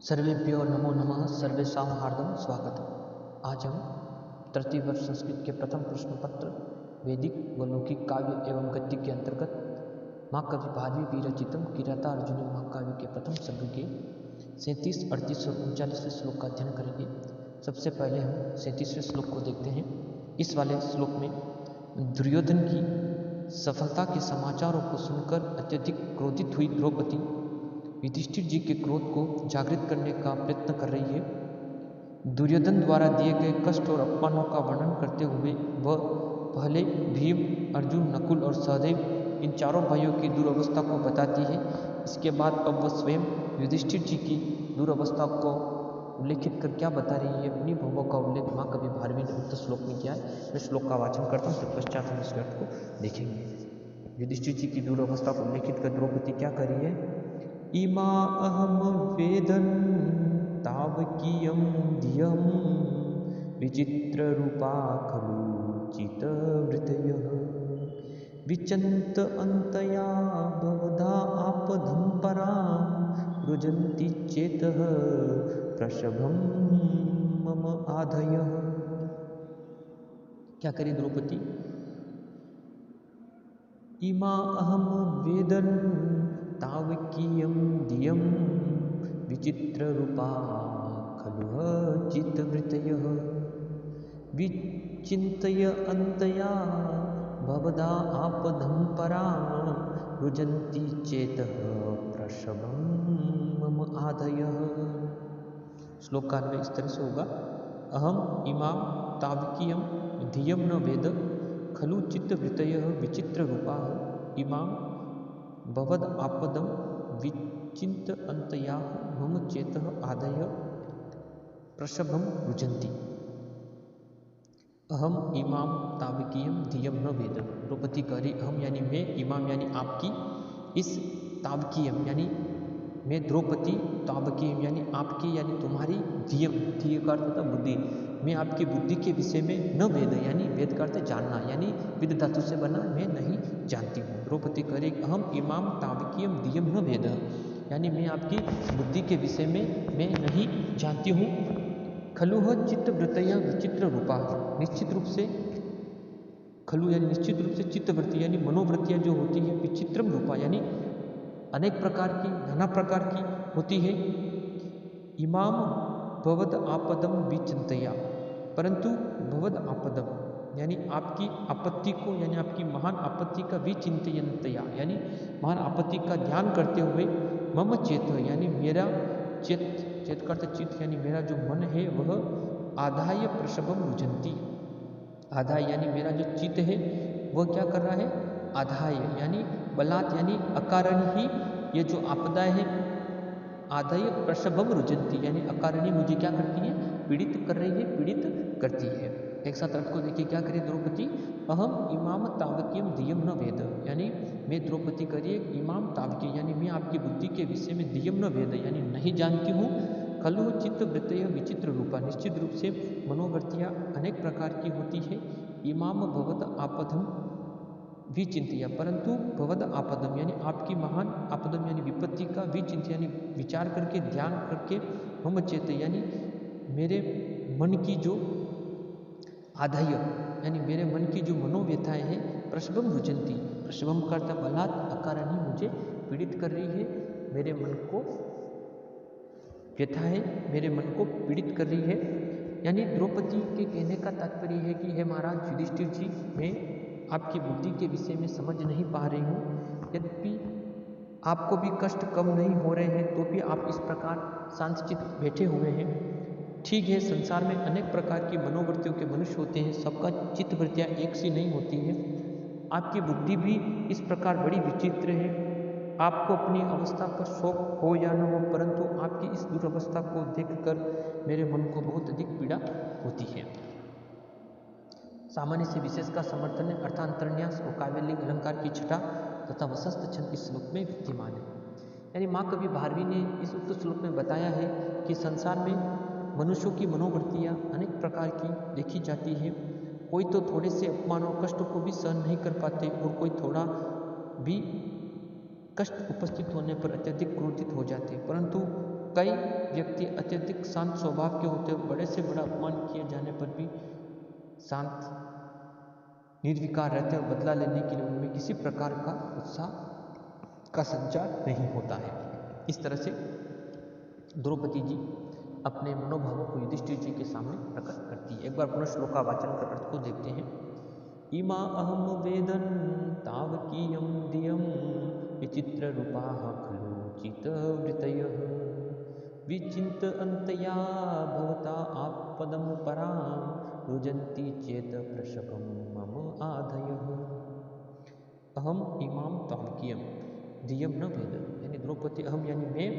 सर्वेभ्यो नमो नमः। सर्वेषां हार्दं स्वागतम्। आज हम तृतीय वर्ष संस्कृत के प्रथम प्रश्न पत्र वैदिक व लौकिक काव्य एवं गद्य के अंतर्गत महाकवि भारवी विरचितम किराता अर्जुन महाकाव्य के प्रथम सर्ग के 37, 38 और 39वें श्लोक का अध्ययन करेंगे। सबसे पहले हम 37वें श्लोक को देखते हैं। इस वाले श्लोक में दुर्योधन की सफलता के समाचारों को सुनकर अत्यधिक क्रोधित हुई द्रौपदी युधिष्ठिर जी के क्रोध को जागृत करने का प्रयत्न कर रही है। दुर्योधन द्वारा दिए गए कष्ट और अपमानों का वर्णन करते हुए वह पहले भीम, अर्जुन, नकुल और सहदेव इन चारों भाइयों की दुर्अवस्था को बताती है। इसके बाद अब वह स्वयं युधिष्ठिर जी की दुर्अवस्था को उल्लेखित कर क्या बता रही है, अपनी भावों का उल्लेख महाकवि भारवी ने उक्त श्लोक में किया है। मैं श्लोक का वाचन करता हूँ, तत्पश्चात हम इसके अर्थ को देखेंगे। युधिष्ठिर जी की दुर्अवस्था को उल्लेखित कर द्रौपदी क्या कर रही है। इमा अहम वेदन तावकीयं धियं विचित्र रूपा खलु चितवृतयः विचन्त अन्तया भवधा आपदं परां रुजन्ति चेतः प्रसभं मम आधयः। क्या करी द्रौपदी। इमा अहम वेदन तावकीयं धियं विचित्ररूपा खलु चित्तवृत्तयः विचिन्तय अन्तया भवदा आपदं परां रुजन्ति चेतः प्रसभं मम आधयः। श्लोक का अन्वय इस तरह से होगा। अहम इमां तावकीयं धियं न वेद खलु चित्तवृत्तयः विचित्ररूपाः इमां भवद आपदं विचिन्त अन्तया मम चेतः आधय प्रसभं रुजन्ति। अहम इमाम तावकीयं धियं न वेद। द्रौपदी कह रही अहम यानी मैं, इमाम यानी आपकी, इस तावकीयम यानी मैं द्रौपदी, तावकीयम यानी आपकी यानी तुम्हारी, धियम धिय का अर्थ होता बुद्धि, मैं आपकी बुद्धि के विषय में न वेद यानी वेद का अर्थ जानना यानी विद धातु से बना मैं नहीं जानती हूँ। द्रौपदी कह रही अहम इमाम तावकीयम धियम न वेद यानी मैं आपकी बुद्धि के विषय में मैं नहीं जानती हूँ। खलु चित्तवृत्तयः विचित्र रूपा, निश्चित रूप से खलु यानी निश्चित रूप से चित्तवृत्ति यानी मनोवृत्तियाँ जो होती है विचित्रम रूपा यानी अनेक प्रकार की, नाना प्रकार की होती है। इमाम भवद आपदम विचिंतया, परंतु भवद आपदम यानी आपकी आपत्ति को यानी आपकी महान आपत्ति का विचिंतयन्तया यानी महान आपत्ति का ध्यान करते हुए मम चेत यानी मेरा चेत, चेत का अर्थ चित्त यानी मेरा जो मन है वह आधाय प्रसभम रुजंती, आधाय यानी मेरा जो चित्त है वह क्या कर रहा है, आधाय यानी बलात् यानी अकारण ही ये जो आपदाएं है आधाय प्रसभम रुजंती यानी अकारणी मुझे क्या करती है, पीड़ित कर रही है, पीड़ित करती है। एक साथ अर्थ को देखिए क्या करिए द्रौपदी। अहम इमाम तावकीयम धियम न वेद यानी मैं द्रौपदी करिए इमाम तावकी यानी मैं आपकी बुद्धि के विषय में धियम न वेद यानी नहीं जानती हूँ। खलु चित्त वृत्तयः विचित्र रूपा, निश्चित रूप से मनोवृत्तियाँ अनेक प्रकार की होती है। इमाम भवद आपदम विचिंतिया, परंतु भवद आपदम यानी आपकी महान आपदम यानी विपत्ति का विचिंत यानी विचार करके ध्यान करके मम चेत यानी मेरे मन की जो आधाय यानी मेरे मन की जो मनोव्यथाएं हैं प्रसभम रुजंती, प्रसभम करता बलात् अकारण ही मुझे पीड़ित कर रही है, मेरे मन को व्यथा है, मेरे मन को पीड़ित कर रही है। यानी द्रौपदी के कहने का तात्पर्य है कि हे महाराज युधिष्ठिर जी, मैं आपकी बुद्धि के विषय में समझ नहीं पा रही हूँ। यद्यपि आपको भी कष्ट कम नहीं हो रहे हैं तो भी आप इस प्रकार शांतचित्त बैठे हुए हैं। ठीक है, संसार में अनेक प्रकार की मनोवृत्तियों के मनुष्य होते हैं, सबका चित्त वृत्तियाँ एक सी नहीं होती है। आपकी बुद्धि भी इस प्रकार बड़ी विचित्र है। आपको अपनी अवस्था पर शोक हो या न हो, परंतु आपकी इस दुर्अवस्था को देखकर मेरे मन को बहुत अधिक पीड़ा होती है। सामान्य से विशेष का समर्थन है, अर्थांतरन्यास और काव्यलिंग अलंकार की छटा तथा वसंत छंद इस श्लोक में विद्यमान है। यानी महाकवि भारवी ने इस उक्त श्लोक में बताया है कि संसार में मनुष्यों की मनोवृत्तियाँ अनेक प्रकार की देखी जाती है। कोई तो थोड़े से अपमान और कष्ट को भी सहन नहीं कर पाते और कोई थोड़ा भी कष्ट उपस्थित होने पर अत्यधिक क्रोधित हो जाते हैं, परंतु कई व्यक्ति अत्यधिक शांत स्वभाव के होते हैं, बड़े से बड़ा अपमान किए जाने पर भी शांत निर्विकार रहते हैं और बदला लेने के लिए उनमें किसी प्रकार का उत्साह का संचार नहीं होता है। इस तरह से द्रौपदी जी अपने मनोभावों को युधिष्ठिर जी के सामने प्रकट करती है। एक बार पुनः श्लोकावाचन कर अर्थ को देखते हैं। इमा अहम वेदन तावकीयं धियं विचित्र रूपाः खलु चित्तवृत्तयः विचिन्त अन्तया भवता आपदं परां रुजन्ति चेत प्रशकं मम आधयः। अहम इमाम तावकीयम धियम न वेद, यानी द्रौपदी अहम यानी मैं,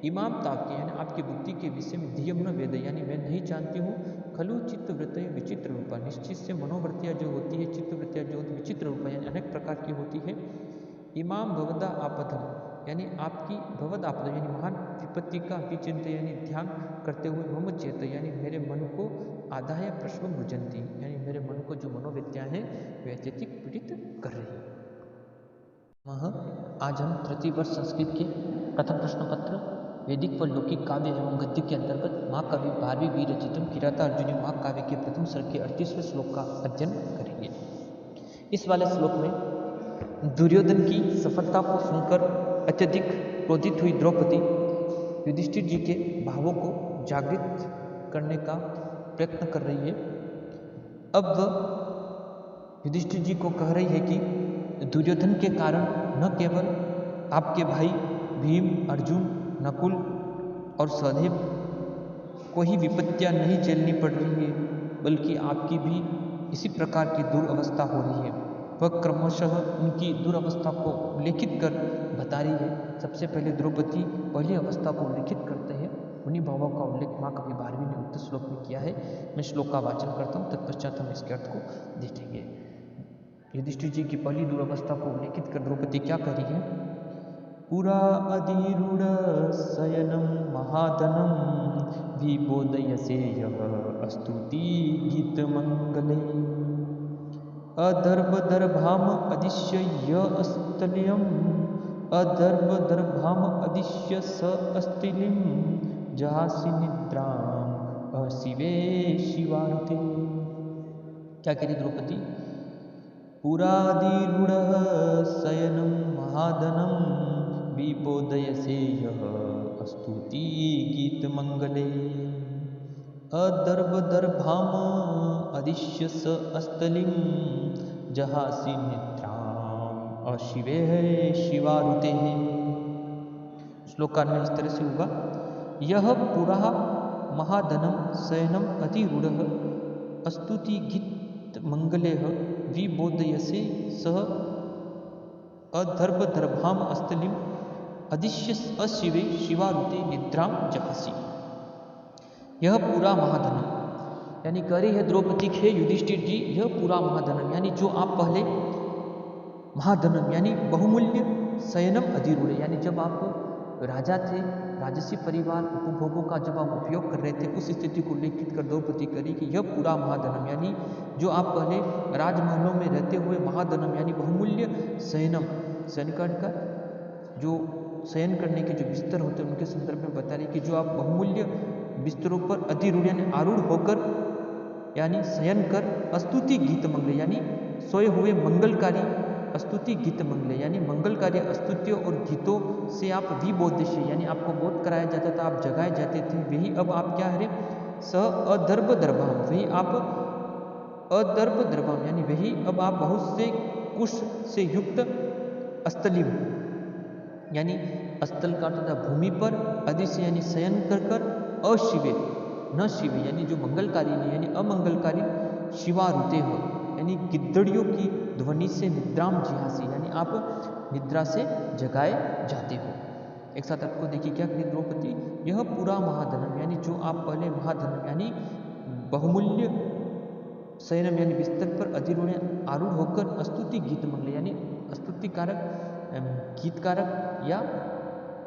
इमाम तावकीय यानी आपकी बुद्धि के विषय में, धियम न वेद यानी मैं नहीं जानती हूँ, खलु चित्तवृत्तय विचित्र रूपा, निश्चित से मनोवृत्तियाँ जो होती है, चित्तवृत्तियाँ जो विचित्र रूपा यानी अनेक प्रकार की होती है। इमाम भवदा आपदम यानी आपकी भवद आपद यानी महान विपत्ति का विचिंत यानी ध्यान करते हुए, मम चेत यानी मेरे मन को आदाय प्रश्न रुजंती यानी मेरे मन को जो मनोवृत्तियाँ हैं वे अत्यधिक पीड़ित कर रही है। आज हम तृतीय वर्ष संस्कृत के प्रथम प्रश्न पत्र वैदिक व लौकिक काव्य एवं गद्य के अंतर्गत महाकवि भारवी विरचितम किराता अर्जुनी महाकाव्य के प्रथम सर्ग के 38वें श्लोक का अध्ययन करेंगे। इस वाले श्लोक में दुर्योधन की सफलता को सुनकर अत्यधिक क्रोधित हुई द्रौपदी युधिष्ठिर जी के भावों को जागृत करने का प्रयत्न कर रही है। अब वह युधिष्ठिर जी को कह रही है कि दुर्योधन के कारण न केवल आपके भाई भीम, अर्जुन, नकुल और सहदेव को ही विपत्तियां नहीं झेलनी पड़ रही है, बल्कि आपकी भी इसी प्रकार की दुर्अवस्था हो रही है। वह क्रमशः उनकी दुर्अवस्था को उल्लेखित कर बता रही है। सबसे पहले द्रौपदी पहली अवस्था को उल्लेखित करते हैं। उन्हीं भावों का उल्लेख माँ कवि भारवी ने उक्त श्लोक में किया है। मैं श्लोक का वाचन करता हूँ, तत्पश्चात हम इसके अर्थ को देखेंगे। युधिष्ठिर जी की पहली दुर्अवस्था को उल्लेखित कर द्रौपदी क्या कह रही है? पुरा अधिरूढ़ शयनम महाधनम विबोधयसे यः स्तुति गीत मंगले अदर्भदर्भाम अदिश्य य अस्तल्यम अदर्भदर्भाम अदिश्य स अस्तिलिम जहासि निद्राम अशिवे शिवारुते। क्या कह रही द्रौपदी? पुराधिरूढ़ शयनम महाधनम विबोधयसे यः स्तुति गीत मंगले अदर्भदर्भाम अदिश्य स अस्तलिम जहासि निद्राम अशिवे शिवारुते। श्लोक में इस तरह से होगा। यह पुरा महाधनम शयनम अधिरूढ़ स्तुति गीत मंगले विबोधयसे सह अदर्भदर्भाम अस्तलिम अदिश्य अशिवे शिवारुते निद्राम जहासी। यह पूरा महाधनम यानी कह रही है द्रौपदी के युधिष्ठिर जी, यह पूरा महाधनम यानी जो आप पहले महाधनम यानी बहुमूल्य शयनम अधिरूढ़ यानी जब आप राजा थे, राजसी परिवार उपभोगों का जब आप उपयोग कर रहे थे, उस स्थिति को उल्लेखित कर द्रौपदी करी कि यह पूरा महाधनम यानी जो आप पहले राजमहलों में रहते हुए महाधनम यानी बहुमूल्य शयनम, शयन का जो शयन करने के जो बिस्तर होते हैं उनके संदर्भ में बता रही कि जो आप बहुमूल्य बिस्तरों पर अधिरूढ़ यानी आरूढ़ होकर यानी शयन कर स्तुति गीत मंगले यानी सोए हुए मंगलकारी स्तुति गीत मंगले यानी मंगलकारी स्तुतियों और गीतों से आप विबोधयसे यानी आपको बोध कराया जाता था, आप जगाए जाते थे, वही अब आप क्या है स अदर्भदर्भाम वही आप अदर्भदर्भाम यानी वही अब आप बहुत से कुश से युक्त अस्तलिम यानी अस्तल का तथा भूमि पर अधिश्य यानी शयन कर कर अशिवे न शिवे यानी जो मंगलकारी नहीं यानी अमंगलकारी शिवारुते हो यानी गिद्धड़ियों की ध्वनि से निद्राम जिहासी यानी आप निद्रा से जगाए जाते हो। एक साथ आपको देखिए क्या कही द्रौपदी, यह पूरा महाधनम यानी जो आप पहले महाधनम यानी बहुमूल्य शयनम यानी बिस्तर पर अधिरूढ़ आरूढ़ होकर स्तुति गीत मंगले यानी स्तुतिकारक गीतकारक या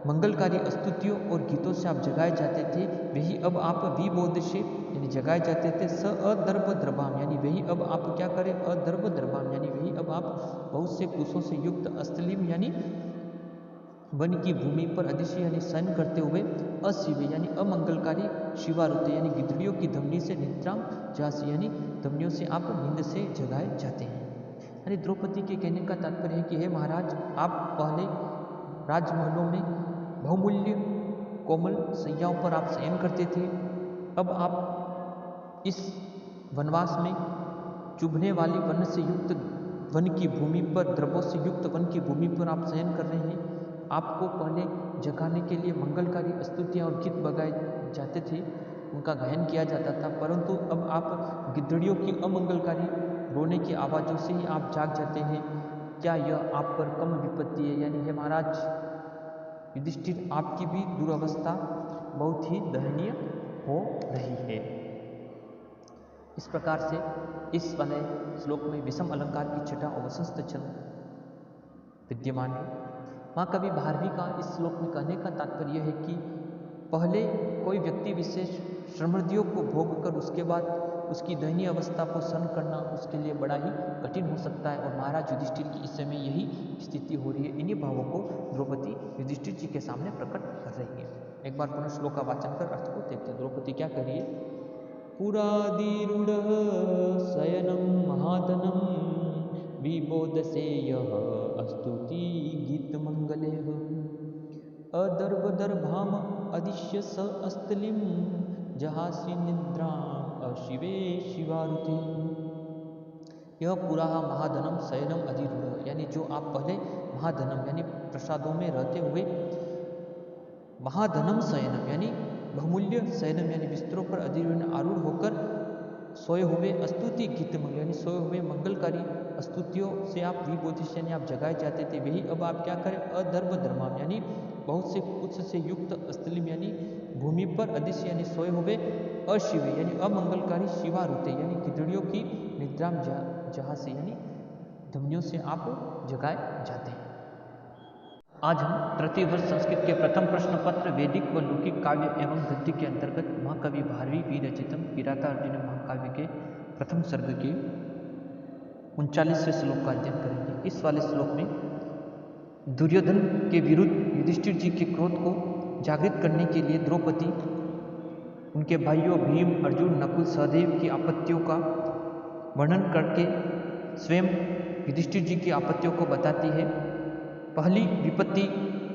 मंगलकारी स्तुतियों और गीतों से आप जगाए जाते थे, वही अब आप विबोधयसे यानी जगाए जाते थे। स अदर्भदर्भाम यानी वही अब आप क्या करें अदर्भदर्भाम यानी वही अब आप बहुत से कुशों से युक्त अस्तलिम यानी वन की भूमि पर अदृश्य यानी शयन करते हुए अशिव यानी अमंगलकारी शिवारुते यानी गिद्धड़ियों की धमनी से निद्राम जासी यानी धमनियों से आप नींद से जगाए जाते हैं। यानी द्रौपदी के कहने का तात्पर्य है कि हे महाराज, आप पहले राजमहलों में बहुमूल्य कोमल सैयाओं पर आप शयन करते थे, अब आप इस वनवास में चुभने वाली वन से युक्त वन की भूमि पर, द्रव्यों से युक्त वन की भूमि पर आप शयन कर रहे हैं। आपको पहले जगाने के लिए मंगलकारी स्तुतियाँ और गीत बगाए जाते थे, उनका गायन किया जाता था, परंतु अब आप गिद्धड़ियों की अमंगलकारी रोने की आवाज़ों से ही आप जाग जाते हैं। क्या यह आप पर कम विपत्ति है? यानी हे महाराज युधिष्ठिर, आपकी भी दुर्अवस्था बहुत ही दयनीय हो रही है। इस प्रकार से इस वाले श्लोक में विषम अलंकार की छटा और वसंत छंद विद्यमान है। माँ कवि भारवी का इस श्लोक में कहने का तात्पर्य है कि पहले कोई व्यक्ति विशेष श्रमर्दियों को भोग कर उसके बाद उसकी दयनीय अवस्था को सहन करना उसके लिए बड़ा ही कठिन हो सकता है, और महाराज युधिष्ठिर की इस समय यही स्थिति हो रही है। इन्हीं भावों को द्रौपदी युधिष्ठिर जी के सामने प्रकट कर रही है। एक बार पुनः श्लोक का वाचन कर अर्थ को देखते हैं। द्रौपदी क्या कह रही है? पुरादिरूढ़ शयनं महाधनं विबोधसे यः स्तुति गीतमंगलैः अदर्भदर्भाम अदिश्य स अस्थलिं जहासि निद्राम अशिवे शिवारुते। यह पूरा महाधनम शयनम अधिरूढ़, यानी जो आप पहले महाधनम यानी प्रसादों में रहते हुए, महाधनम शयनम यानी बहुमूल्य शयनम यानी बिस्तरों पर अधिरूढ़ आरूढ़ होकर सोए हुए स्तुति गीत मंगल यानी सोए हुए मंगलकारी स्तुतियों से आप विबोधिश यानी आप जगाए जाते थे, वही अब आप क्या करें? अदर्भ धर्माम यानी बहुत से कुछ से युक्त स्थलिम यानी भूमि पर अदिश यानी सोए हुए अशिव यानी अमंगलकारी शिवारुते यानी गिद्धड़ियों की निद्राम जहाँ से यानी धमनियों से आप जगाए जाते हैं। आज हम तृतीय वर्ष संस्कृत के प्रथम प्रश्न पत्र वैदिक व लौकिक काव्य एवं गद्य के अंतर्गत महाकवि भारवी विरचितम किरातार्जुन महाकाव्य के प्रथम सर्ग के 39वें श्लोक का अध्ययन करेंगे। इस वाले श्लोक में दुर्योधन के विरुद्ध युधिष्ठिर जी के क्रोध को जागृत करने के लिए द्रौपदी उनके भाइयों भीम, अर्जुन, नकुल, सहदेव की आपत्तियों का वर्णन करके स्वयं युधिष्ठिर जी की आपत्तियों को बताती है। पहली विपत्ति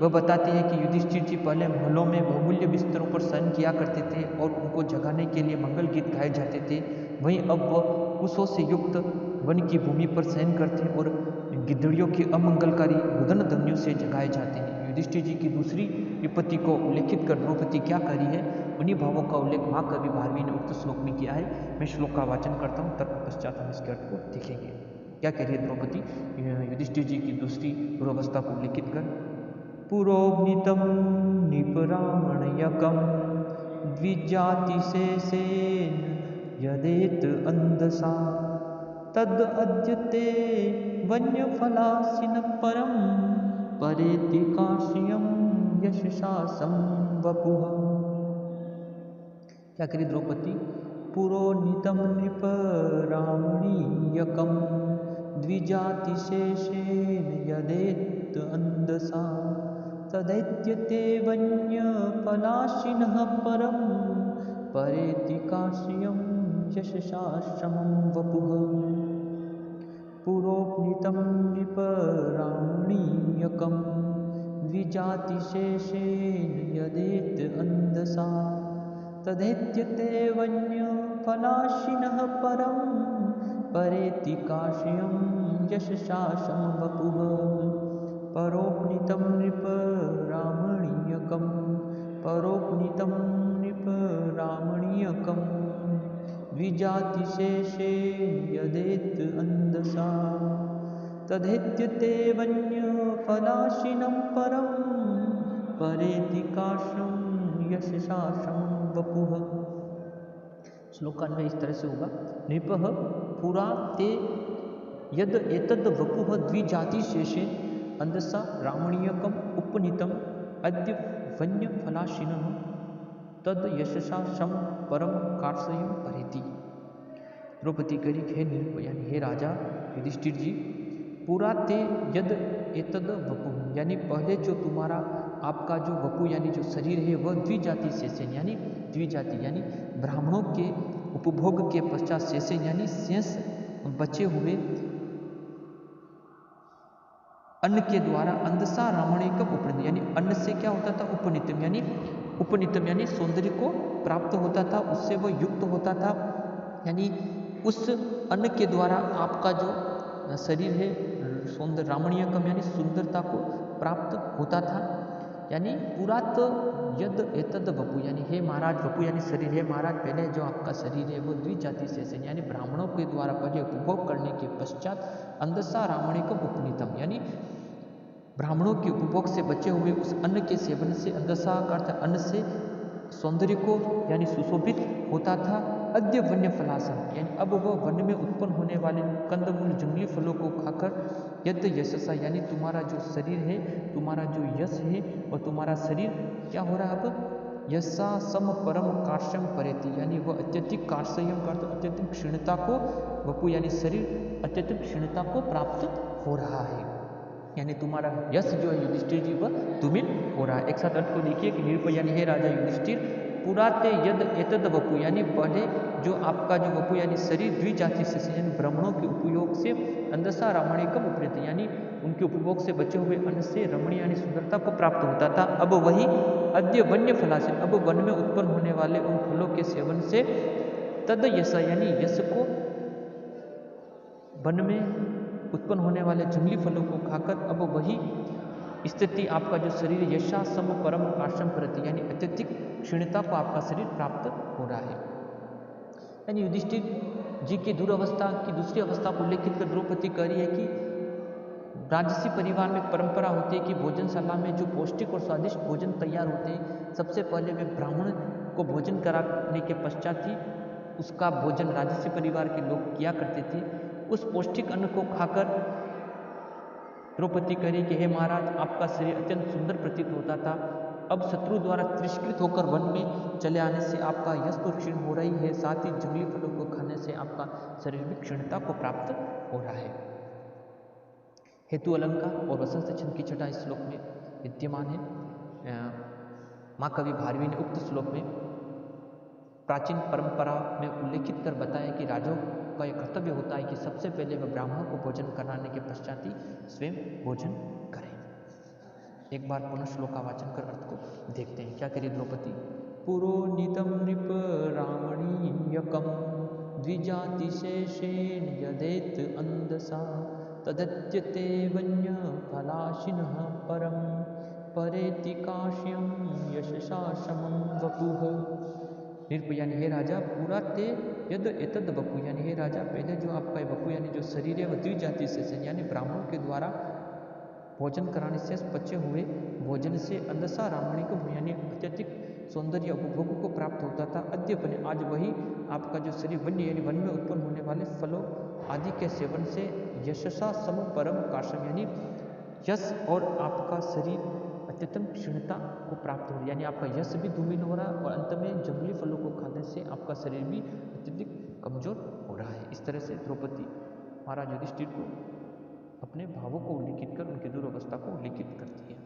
वह बताती है कि युधिष्ठिर जी पहले महलों में बहुमूल्य बिस्तरों पर शयन किया करते थे और उनको जगाने के लिए मंगल गीत गाए जाते थे, वहीं अब वह कुशों से युक्त वन की भूमि पर शयन करते और गिद्धड़ियों की अमंगलकारी रुदन ध्वनियों से जगाए जाते हैं। युधिष्ठिर जी की दूसरी विपत्ति को उल्लेखित कर द्रौपदी क्या कर रही है, उन्हीं भावों का उल्लेख महाकवि भारवी ने उक्त श्लोक में किया है। मैं श्लोक का वाचन करता हूँ, तत्पश्चात हम इसके अर्थ को देखेंगे। क्या कह रही है द्रौपदी युधिष्ठिर जी की दूसरी दुर्वस्था को उल्लेखित कर? पुरोभनीतम निपरामणयकम द्विजातिशेषेण यदेत अंधसा तद अद्यते वन्यफलासिन परम परेति काश्यम यशशासम वपुः। क्या करी द्रौपदी? पुरोनीतम नृपरामणीयकम द्विजातिशेषेण यदेत अंधसा तदैत्यते वन्यफलाशिनः परम परेति काश्यम यशशासमं वपुः। पुरोपनीतं नृपरामणीयकं द्विजातिशेषेण यदेत अंधसा तदैत्यते वन्यफलाशिनः परम परेति काश्यम यशशासं वपुः। परोपनीतं नृपरामणीयकं परोपनीतं नृपरामणीयकं द्विजातिशेषेण यदेत अंधसा तदैत्यते वन्यफलाशिनं परं परेति काश्यम यशशासं वपुः। श्लोक का अन्वय इस तरह से होगा। नृपः पुरा ते यद एतद् वपुः द्विजातिशेषेण अंधसा रामणीयकम उपनीतम अद्य वन्यफलाशिनः तद यशशासम परम कार्षयम परेति। द्रौपदी करी हे नृप यानी हे राजा युधिष्ठिर जी, पूरा ते यद एतद वपु, यानी पहले जो तुम्हारा आपका जो वपु यानी जो शरीर है वह द्विजाति शेषेन यानी द्विजाति यानी ब्राह्मणों के उपभोग के पश्चात शेषेन यानी शेष बचे हुए अन्न के द्वारा अंधसा रामणिकम उपनित, यानी अन्न से क्या होता था उपनितम यानी सौंदर्य को प्राप्त होता था, उससे वह युक्त होता था, यानी उस अन्न के द्वारा आपका जो शरीर है सौंदर्य रामणीयकम यानी सुंदरता को प्राप्त होता था। यानी पुरात यद एतद वपु, यानी हे महाराज वपु यानी शरीर, है महाराज पहले जो आपका शरीर है वो द्विजाति से यानी ब्राह्मणों के द्वारा पहले उपभोग करने के पश्चात अंधसा रामणिकम उपनीतम, यानी ब्राह्मणों के उपभोग से बचे हुए उस अन्न के सेवन से अंधसा का अर्थ अन्न से सौंदर्य को यानी सुशोभित होता था। अद्य वन्य फलासन, यानी अब वह वन में उत्पन्न होने वाले कंदमूल जंगली फलों को खाकर यद यशसा, यानी तुम्हारा जो शरीर है तुम्हारा जो यश है और तुम्हारा शरीर क्या हो रहा है अब यशा सम परम कार्श्यम परेति, यानी वह अत्यधिक कार्श्यम का अत्यधिक क्षीणता को वपु यानी शरीर अत्यधिक क्षीणता को प्राप्त हो रहा है, यानी तुम्हारा यश जो है युधिष्ठिर जी वह धूमिल हो रहा है। एक साथ अर्थ को देखिए कि निरुपय यानी हे राजा युधिष्ठिर पुराते यद एतद वपु, यानी पहले जो आपका जो वपु यानी शरीर द्विजाति से यानी ब्राह्मणों के उपयोग से अंधसा रामणिकम उपनित, यानी उनके उपभोग से बचे हुए अन्न से रमणीय यानी सुंदरता को प्राप्त होता था। अब वही अद्य वन्य फलासे, अब वन में उत्पन्न होने वाले उन फलों के सेवन से तद यश, यानी यश को वन में उत्पन्न होने वाले जंगली फलों को खाकर अब वही स्थिति आपका जो शरीर यशा सम परम कार्श्यम प्रति, यानी अत्यधिक क्षीणता को आपका शरीर प्राप्त हो रहा है। यानी युधिष्ठिर जी की दुरावस्था की दूसरी अवस्था को उल्लेखित कर द्रौपदी कह रही है कि राजसी परिवार में परंपरा होती है कि भोजनशाला में जो पौष्टिक और स्वादिष्ट भोजन तैयार होते हैं सबसे पहले वे ब्राह्मण को भोजन कराने के पश्चात ही उसका भोजन राजसी परिवार के लोग किया करते थे। उस पौष्टिक अन्न को खाकर द्रौपदी कह रही कि हे महाराज आपका शरीर अत्यंत सुंदर प्रतीत होता था, अब शत्रु द्वारा तिरस्कृत होकर वन में चले आने से आपका यश तो क्षीण हो रही है, साथ ही जंगली फलों को खाने से आपका शरीर भी क्षीणता को प्राप्त हो रहा है। हेतु अलंकार और वसंत छंद की छटा इस श्लोक में विद्यमान है। माँ कवि भारवी ने उक्त श्लोक में प्राचीन परंपरा में उल्लेखित कर बताया कि राजाओं का यह कर्तव्य होता है कि सबसे पहले वह ब्राह्मणों को भोजन कराने के पश्चात ही स्वयं भोजन करें। एक बार पुनः श्लोका वाचन कर अर्थ को देखते हैं। क्या करिए द्रौपदी, पुरोनितम नृप रामणीयकम द्विजाति शेषेण यदेत अंधसा तदत्यते वन्य फलाशिनः परम परेति काश्यम यशसा समं वपुः। नृप यानी हे राजा पूरा ते यद एतद वपु, यानी हे राजा पहले जो आपका वपु यानी जो शरीर है वह द्विजाति से यानी ब्राह्मणों के द्वारा भोजन कराने से बचे हुए भोजन से अंधसा रामणिक यानी अत्यधिक सौंदर्य उपभोग को प्राप्त होता था। अद्य बने आज वही आपका जो शरीर वन्य यानी वन में उत्पन्न होने वाले फलों आदि के सेवन से यशसा सम परम काशम, यानी यश और आपका शरीर अत्यतम क्षीणता को प्राप्त हो रहा है, यानी आपका यश भी धूमिल हो रहा है और अंत में जंगली फलों को खाने से आपका शरीर भी अत्यधिक कमजोर हो रहा है। इस तरह से द्रौपदी महाराज युधिष्ठिर को अपने भावों को उल्लेखित कर उनकी दुरावस्था को उल्लेखित करती है।